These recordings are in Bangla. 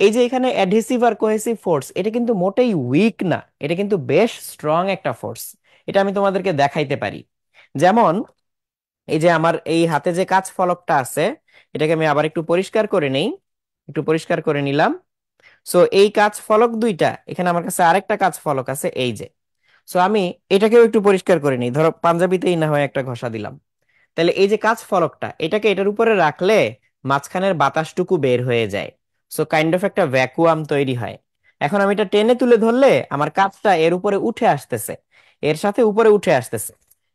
এই যে এখানে অ্যাডহেসিভ আর কোহেসিভ ফোর্স, এটা কিন্তু মোটেই উইক না, এটা কিন্তু বেশ স্ট্রং একটা ফোর্স। এটা আমি তোমাদেরকে দেখাইতে পারি। যেমন এই যে আমার এই হাতে যে কাঁচ ফলকটা আছে, এটাকে আমি আবার একটু পরিষ্কার করে নেই। একটু পরিষ্কার করে নিলাম। সো এই কাঁচ ফলক দুইটা, এখানে আমার কাছে আরেকটা কাঁচ ফলক আছে এই যে। সো আমি এটাকেও একটু পরিষ্কার করে নিই, ধরো পাঞ্জাবিতেই না হয় একটা ঘষা দিলাম। তাহলে এই যে কাঁচ ফলকটা, এটাকে এটার উপরে রাখলে মাঝখানের বাতাসটুকু বের হয়ে যায়। সো কাইন্ড অফ একটা ভ্যাকুয়াম তৈরি হয়। এখন আমি এটা টেনে তুলে ধরলে আমার কাঁচটা এর উপরে উঠে আসতেছে, এর সাথে উপরে উঠে আসতেছে,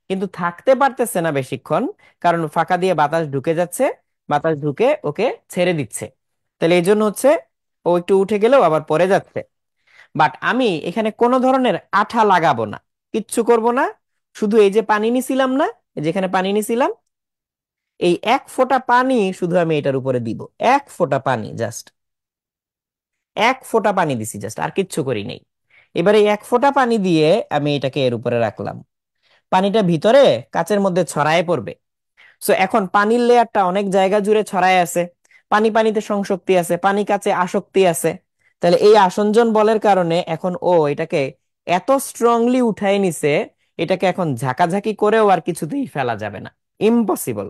কিন্তু থাকতে পারতেছে না বেশিক্ষণ, কারণ ফাঁকা দিয়ে বাতাস ঢুকে যাচ্ছে, বাতাস ঢুকে ওকে ছেড়ে দিচ্ছে। তাহলে এই জন্য হচ্ছে ও একটু উঠে গেলেও আবার পড়ে যাচ্ছে। বাট আমি এখানে কোনো ধরনের আঠা লাগাবো না, কিচ্ছু করব না। শুধু এই যে পানি নিছিলাম না, এই যেখানে পানি নিছিলাম, এই এক ফোঁটা পানি শুধু আমি এটার উপরে দিব। এক ফোঁটা পানি জাস্ট, এক ফোঁটা পানি দিছি জাস্ট, আর কিচ্ছু করি নাই। এবারে এই এক ফোঁটা পানি দিয়ে আমি এটাকে এর উপরে রাখলাম। পানিটা ভিতরে কাচের মধ্যে ছড়ায় পড়বে। সো এখন পানির লেয়ারটা অনেক জায়গা জুড়ে ছড়ায় আছে, পানি পানিতে সংশক্তি আছে, পানি কাচে আসক্তি আছে। তাহলে এই আসঞ্জন বলের কারণে এখন ও এটাকে এত স্ট্রংলি উঠায় নিছে, এটাকে এখন ঝাঁকাঝাঁকি করেও আর কিছুতেই ফেলা যাবে না। ইম্পসিবল।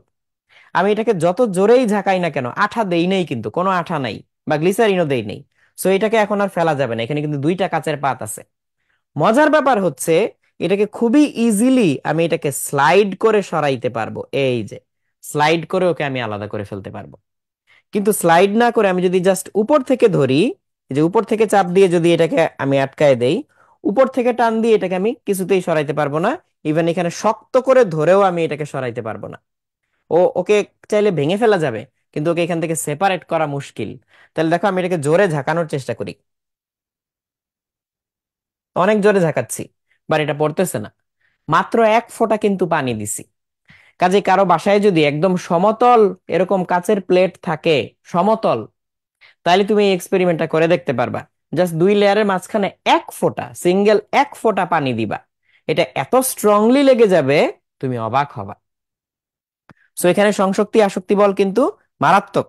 আমি এটাকে যত জোরেই ঝাঁকাই না কেন, আঠা দেই নেই, কিন্তু কোনো আঠা নাই, বা গ্লিসারিনও দেই নেই। সো এটাকে এখন আর ফেলা যাবে না, এখানে কিন্তু দুইটা কাচের পাত আছে। মজার ব্যাপার হচ্ছে, এটাকে খুবই ইজিলি আমি এটাকে স্লাইড করে সরাইতে পারবো। এই যে স্লাইড করে ওকে আমি আলাদা করে ফেলতে পারবো। কিন্তু স্লাইড না করে আমি যদি জাস্ট উপর থেকে ধরি, এই যে উপর থেকে চাপ দিয়ে যদি এটাকে আমি আটকায় দেই, উপর থেকে টান দিয়ে এটাকে আমি কিছুতেই সরাইতে পারবো না। ইভেন এখানে শক্ত করে ধরেও আমি এটাকে সরাইতে পারবো না। ওকে চাইলে ভেঙে ফেলা যাবে, কিন্তু ওকে এখান থেকে সেপারেট করা মুশকিল। তাহলে দেখো আমি এটাকে জোরে ঝাঁকানোর চেষ্টা করি, অনেক জোরে ঝাঁকাচ্ছি, বাট এটা পড়তেছে না। মাত্র এক ফোঁটা কিন্তু পানি দিছি। কাজে কারো বাসায় যদি একদম সমতল এরকম কাচের প্লেট থাকে, সমতল, তাহলে তুমি এই এক্সপেরিমেন্টটা করে দেখতে পারবা। জাস্ট দুই লেয়ারের মাঝখানে এক ফোঁটা, সিঙ্গেল এক ফোঁটা পানি দিবা, এটা এত স্ট্রংলি লেগে যাবে, তুমি অবাক হবা। সো এখানে সংশক্তি আসক্তি বল কিন্তু মারাত্মক।